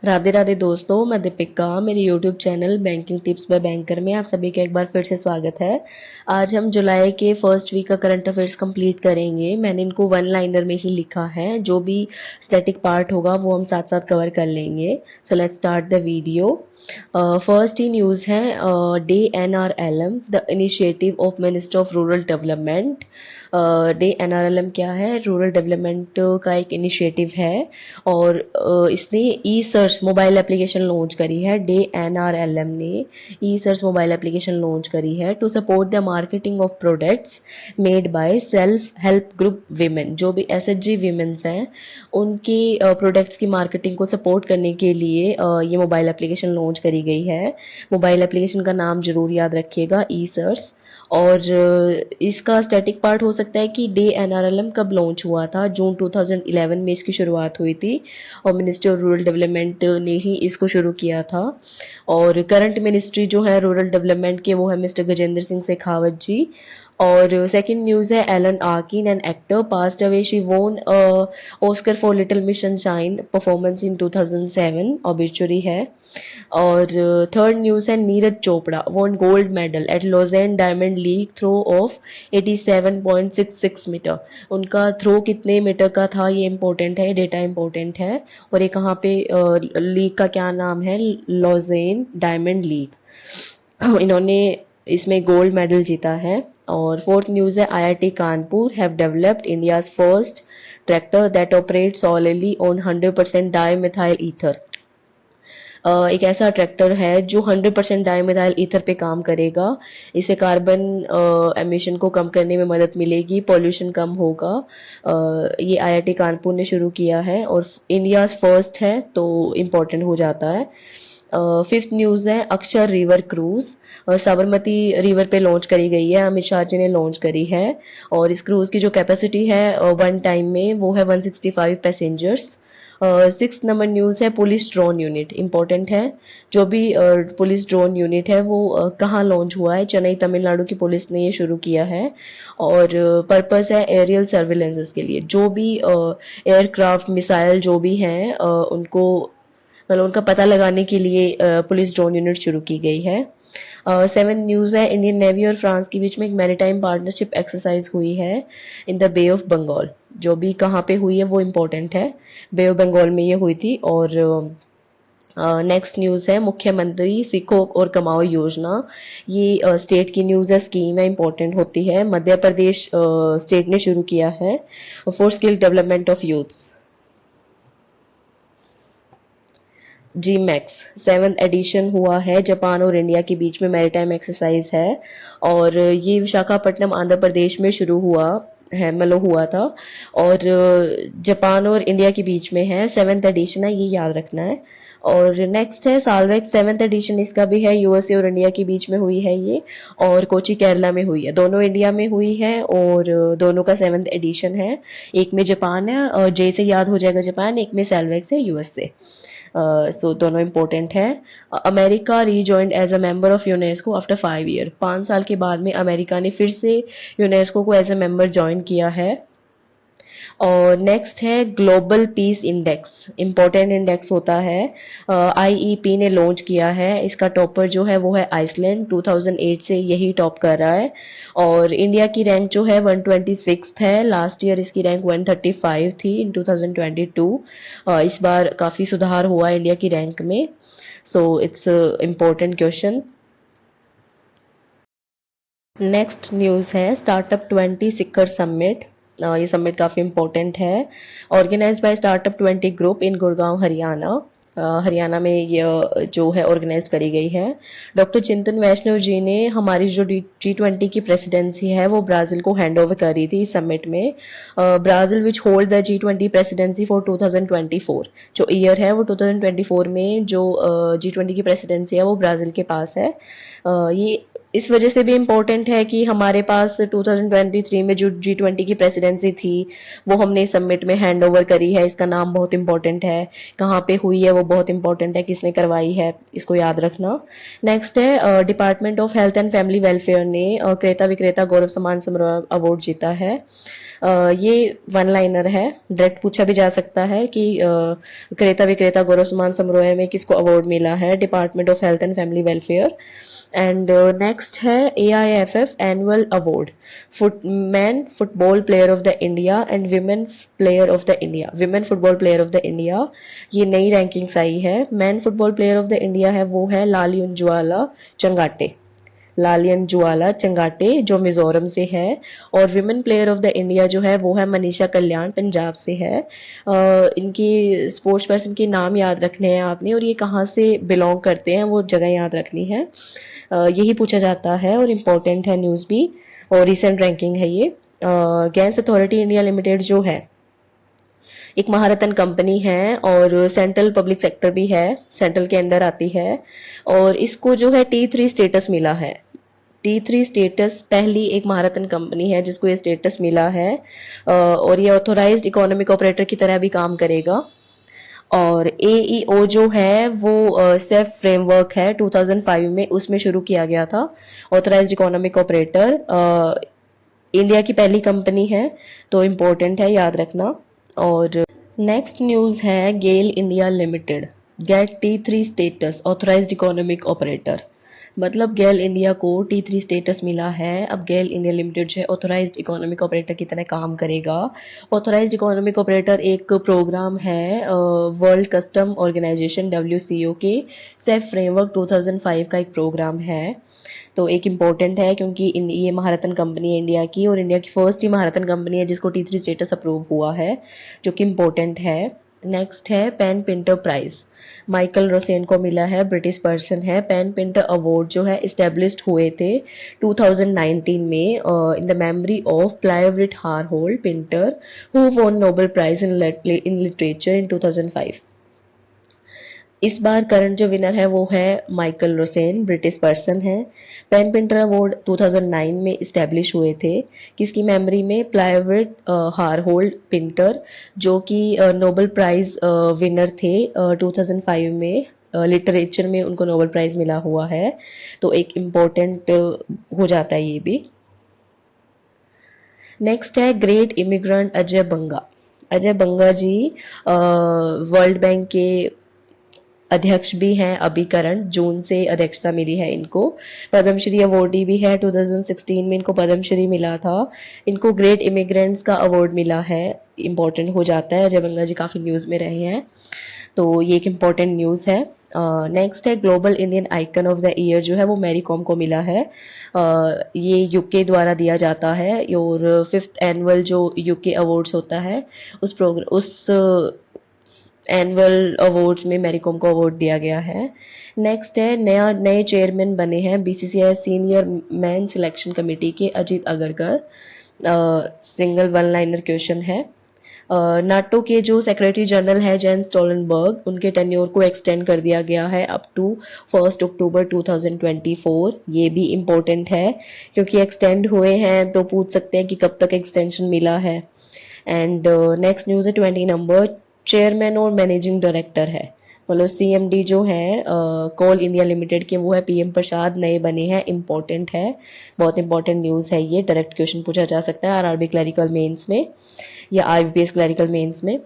राधे राधे दोस्तों, मैं दीपिका। मेरे YouTube channel banking tips by banker में आप सभी का एक बार फिर से स्वागत है। आज हम जुलाई के फर्स्ट वीक का करंट अफेयर्स कंप्लीट करेंगे। मैंने इनको वन लाइनर में ही लिखा है, जो भी स्टैटिक पार्ट होगा वो हम साथ साथ कवर कर लेंगे। So let's start the video. First he news है DNRLM, the initiative of minister of rural development. DNRLM क्या है? रूरल डेवलपमेंट का एक इनिशिएटिव है और इसने e search mobile application launch करी है। DNRLM ने e search mobile application launch करी है to support the marketing of products made by self help group women. जो भी SHG वीमेंस हैं उनकी प्रोडक्ट्स की मार्केटिंग को सपोर्ट करने के लिए ये मोबाइल एप्लीकेशन लॉन्च करी गई है। मोबाइल एप्लीकेशन का नाम जरूर याद रखिएगा, ई सर्च। और इसका स्टैटिक पार्ट हो सकता है कि DNRLM कब लॉन्च हुआ था। जून 2011 में इसकी शुरुआत हुई थी और मिनिस्ट्री ऑफ रूरल डेवलपमेंट ने ही इसको शुरू किया था। और करंट मिनिस्ट्री जो है रूरल डेवलपमेंट के, वो है मिस्टर गजेंद्र सिंह शेखावत जी। और सेकंड न्यूज़ है Alan Arkin, an actor, passed away. She won Oscar for Little Miss Sunshine performance in 2007, obituary है। और थर्ड न्यूज़ है Neeraj Chopra won gold medal at Lausanne Diamond League throw of 87.66 metre. उनका throw कितने metre का था ये important है, ये डेटा इंपॉर्टेंट है। और ये कहाँ पे लीग का क्या नाम है? Lausanne Diamond league. इन्होंने इसमें गोल्ड मेडल जीता है। और फोर्थ न्यूज़ है IIT Kanpur have developed India's first tractor that operate solidly on 100% dimethyl ether. एक ऐसा ट्रैक्टर है जो 100% डाईमिथाइल ईथर पे काम करेगा। इससे कार्बन एमिशन को कम करने में मदद मिलेगी, पॉल्यूशन कम होगा। ये IIT कानपुर ने शुरू किया है और इंडिया फर्स्ट है तो इम्पोर्टेंट हो जाता है। फिफ्थ न्यूज़ है अक्षर रिवर क्रूज साबरमती रिवर पे लॉन्च करी गई है। अमित शाह जी ने लॉन्च करी है और इस क्रूज की जो कैपेसिटी है वन टाइम में वो है 165 पैसेंजर्स। सिक्स नंबर न्यूज़ है पुलिस ड्रोन यूनिट, इंपॉर्टेंट है। जो भी पुलिस ड्रोन यूनिट है वो कहाँ लॉन्च हुआ है? चेन्नई तमिलनाडु की पुलिस ने ये शुरू किया है और पर्पस है एरियल सर्विलेंसेस के लिए। जो भी एयरक्राफ्ट मिसाइल जो भी हैं उनको मतलब उनका पता लगाने के लिए पुलिस ड्रोन यूनिट शुरू की गई है। सेवन न्यूज़ है इंडियन नेवी और फ्रांस के बीच में एक मैरीटाइम पार्टनरशिप एक्सरसाइज हुई है in the bay of Bengal. जो भी कहाँ पे हुई है वो इम्पोर्टेंट है, बे ऑफ बंगाल में ये हुई थी। और नेक्स्ट न्यूज़ है मुख्यमंत्री सीखो और कमाओ योजना। ये स्टेट की न्यूज़ है, स्कीम है, इंपॉर्टेंट होती है। मध्य प्रदेश स्टेट ने शुरू किया है for skill development of youths. JIMEX 7th edition हुआ है, जापान और इंडिया के बीच में मैरीटाइम एक्सरसाइज है और ये विशाखापट्टनम आंध्र प्रदेश में शुरू हुआ है, मतलब हुआ था। और जापान और इंडिया के बीच में है, 7th एडिशन है, ये याद रखना है। और नेक्स्ट है सालवेक्स 7th एडिशन, इसका भी है, USA और इंडिया के बीच में हुई है ये और कोची केरला में हुई है। दोनों इंडिया में हुई है और दोनों का 7th एडिशन है। एक में जापान है और जे से याद हो जाएगा जापान, एक में सालवेक्स है US से। सो दोनों इम्पोर्टेंट है। America rejoined as a member of UNESCO after 5 year. 5 साल के बाद में अमेरिका ने फिर से यूनेस्को को एज अ मेंबर ज्वाइन किया है। और नेक्स्ट है global peace index, important index होता है। IEP ने लॉन्च किया है, इसका टॉपर जो है वो है आइसलैंड, 2008 से यही टॉप कर रहा है। और इंडिया की रैंक जो है 126 है, लास्ट ईयर इसकी रैंक 135 थी इन 2022। इस बार काफ़ी सुधार हुआ इंडिया की रैंक में। So it's important question. Next news है स्टार्टअप 20 शिखर समिट। ये समिट काफ़ी इम्पोर्टेंट है, organise by startup 20 group in Gurgaon Haryana. Haryana में ये जो है ऑर्गेनाइज करी गई है। डॉक्टर चिंतन वैष्णव जी ने हमारी जो G20 की प्रेसिडेंसी है वो ब्राज़ील को हैंड ओवर करी थी इस समिट में। Brazil which hold the G20 presidency for 2024। जो ईयर है वो 2024 में जो G20 की प्रेसिडेंसी है वो ब्राज़ील के पास है। ये इस वजह से भी इम्पोर्टेंट है कि हमारे पास 2023 में जो G20 की प्रेसिडेंसी थी वो हमने समिट में हैंड ओवर करी है। इसका नाम बहुत इंपॉर्टेंट है, कहाँ पे हुई है वो बहुत इंपॉर्टेंट है, किसने करवाई है, इसको याद रखना। नेक्स्ट है department of health and family welfare ने क्रेता विक्रेता गौरव सम्मान समारोह अवार्ड जीता है। ये वन लाइनर है, डायरेक्ट पूछा भी जा सकता है कि क्रेता विक्रेता गौरव सम्मान समारोह में किसको अवार्ड मिला है, department of health and family welfare. And next है AIFF annual award, man football player of the India and women player of the India, women football player of the India. ये नई रैंकिंग्स आई है। Man football player of the India है वो है लालियुंजुवाला चंगाटे, लालियन जुआला चंगाटे जो मिजोरम से है। और women player of the India जो है वो है मनीषा कल्याण, पंजाब से है। इनकी स्पोर्ट्स पर्सन के नाम याद रखने हैं आपने, और ये कहाँ से बिलोंग करते हैं वो जगह याद रखनी है। यही पूछा जाता है और इम्पोर्टेंट है न्यूज़ भी, और रिसेंट रैंकिंग है ये। गैस अथॉरिटी इंडिया लिमिटेड जो है एक महारत्न कंपनी है और सेंट्रल पब्लिक सेक्टर भी है, सेंट्रल के अंडर आती है। और इसको जो है T3 स्टेटस मिला है। T3 स्टेटस पहली एक महारत्न कंपनी है जिसको ये स्टेटस मिला है। और ये ऑथोराइज्ड इकोनॉमिक ऑपरेटर की तरह भी काम करेगा। और AEO जो है वो सेफ फ्रेमवर्क है 2005 में, उसमें शुरू किया गया था। ऑथोराइज्ड इकोनॉमिक ऑपरेटर इंडिया की पहली कंपनी है, तो इम्पोर्टेंट है, याद रखना। और नेक्स्ट न्यूज़ है GAIL India limited get T3 status authorised economic operator. मतलब गेल इंडिया को T3 स्टेटस मिला है। अब गेल इंडिया लिमिटेड जो है ऑथराइज्ड इकोनॉमिक ऑपरेटर की तरह काम करेगा। ऑथराइज्ड इकोनॉमिक ऑपरेटर एक प्रोग्राम है वर्ल्ड कस्टम ऑर्गेनाइजेशन WCO के सेफ फ्रेमवर्क 2005 का एक प्रोग्राम है। तो एक इम्पोर्टेंट है क्योंकि ये महारत्न कंपनी है इंडिया की, और इंडिया की फर्स्ट ही महारत्न कंपनी है जिसको T3 स्टेटस अप्रूव हुआ है, जो कि इम्पोर्टेंट है। नेक्स्ट है PEN Pinter prize, Michael Rosen को मिला है, ब्रिटिश पर्सन है। पेन पिंटर अवार्ड जो है इस्टेब्लिश्ड हुए थे 2019 में in the memory of playwright Harold Pinter who won Nobel prize in literature in 2005। इस बार करंट जो विनर है वो है माइकल रोसेन, ब्रिटिश पर्सन है। पेन पिंटर अवार्ड 2009 में इस्टेब्लिश हुए थे, किसकी मेमोरी में, प्लाईवुड हारहोल्ड पिंटर जो कि नोबेल प्राइज विनर थे 2005 में, लिटरेचर में उनको नोबेल प्राइज मिला हुआ है। तो एक इम्पोर्टेंट हो जाता है ये भी। नेक्स्ट है ग्रेट इमिग्रेंट अजय बंगा। अजय बंगा जी वर्ल्ड बैंक के अध्यक्ष भी हैं अभी करंट, जून से अध्यक्षता मिली है इनको। पद्मश्री अवार्डी भी है, 2016 में इनको पद्मश्री मिला था। इनको ग्रेट इमिग्रेंट्स का अवार्ड मिला है, इम्पॉर्टेंट हो जाता है। अजय बंगा जी काफ़ी न्यूज़ में रहे हैं, तो ये एक इम्पॉर्टेंट न्यूज़ है। नेक्स्ट है global Indian icon of the year जो है वो मैरी कॉम को मिला है। ये यूके द्वारा दिया जाता है, और 5th एनुअल जो यूके अवार्ड्स होता है उस एनुअल अवार्ड्स में मैरी कॉम को अवार्ड दिया गया है। नेक्स्ट है नए चेयरमैन बने हैं BCCI senior man selection committee के Ajit Agarkar. Single one liner question है। नाटो के जो सेक्रेटरी जनरल है जेंस स्टोलनबर्ग, उनके टेन्योर को एक्सटेंड कर दिया गया है अप टू 1 अक्टूबर 2024। ये भी इम्पोर्टेंट है क्योंकि एक्सटेंड हुए हैं तो पूछ सकते हैं कि कब तक एक्सटेंशन मिला है। एंड नेक्स्ट न्यूज़ है 20 नंबर, चेयरमैन और मैनेजिंग डायरेक्टर है, मतलब CMD जो है कोल इंडिया लिमिटेड के, वो है PM प्रसाद, नए बने हैं, इंपॉर्टेंट है, बहुत इंपॉर्टेंट न्यूज़ है ये। डायरेक्ट क्वेश्चन पूछा जा सकता है RRB क्लरिकल मेंस में या IBPS क्लरिकल मेंस में।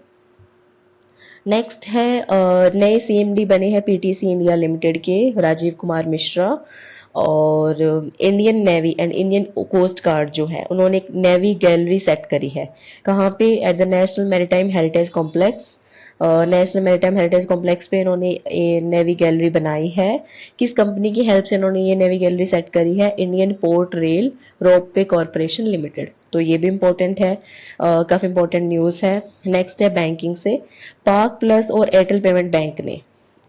नेक्स्ट है नए CMD बने हैं PTC इंडिया लिमिटेड के, राजीव कुमार मिश्रा। और Indian navy and Indian coast guard जो है उन्होंने एक नेवी गैलरी सेट करी है, कहाँ पे, at the national maritime heritage complex. National maritime heritage complex पे इन्होंने ये नेवी गैलरी बनाई है। किस कंपनी की हेल्प से इन्होंने ये नेवी गैलरी सेट करी है, Indian port rail ropeway corporation limited. तो ये भी इम्पोर्टेंट है, काफ़ी इंपॉर्टेंट न्यूज़ है। नेक्स्ट है बैंकिंग से, पार्क प्लस और एयरटेल पेमेंट बैंक ने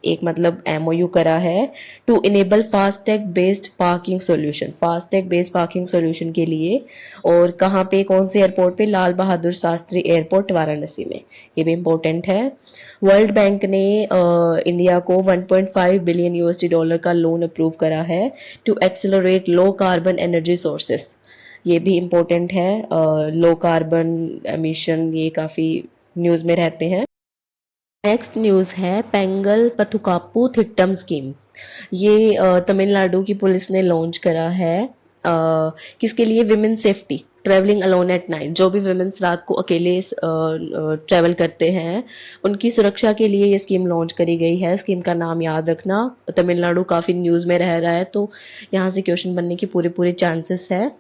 एक मतलब MOU करा है to enable FASTag based parking solution, FASTag based parking solution के लिए। और कहाँ पे, कौन से एयरपोर्ट पे, लाल बहादुर शास्त्री एयरपोर्ट वाराणसी में। ये भी इम्पोर्टेंट है। वर्ल्ड बैंक ने इंडिया को 1.5 बिलियन USD का लोन अप्रूव करा है to accelerate low carbon energy sources. ये भी इम्पोर्टेंट है, लो कार्बन एमिशन ये काफ़ी न्यूज़ में रहते हैं। नेक्स्ट न्यूज़ है पेंगल पथुकाप्पू थिट्टम स्कीम। ये तमिलनाडु की पुलिस ने लॉन्च करा है, किसके लिए, women safety, travelling alone at night, जो भी वुमेन्स रात को अकेले ट्रैवल करते हैं उनकी सुरक्षा के लिए ये स्कीम लॉन्च करी गई है। स्कीम का नाम याद रखना, तमिलनाडु काफ़ी न्यूज़ में रह रहा है तो यहाँ से क्वेश्चन बनने की पूरे पूरे चांसेस है।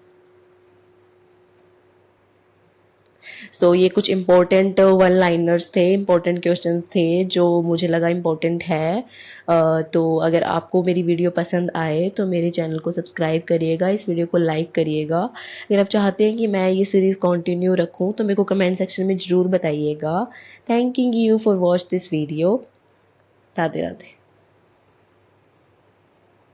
सो ये कुछ इम्पोर्टेंट वन लाइनर्स थे, इम्पोर्टेंट क्वेश्चंस थे जो मुझे लगा इम्पोर्टेंट है। तो अगर आपको मेरी वीडियो पसंद आए तो मेरे चैनल को सब्सक्राइब करिएगा, इस वीडियो को लाइक करिएगा। अगर आप चाहते हैं कि मैं ये सीरीज़ कंटिन्यू रखूं तो मेरे को कमेंट सेक्शन में ज़रूर बताइएगा। Thanking you for watch this video. Radhe Radhe.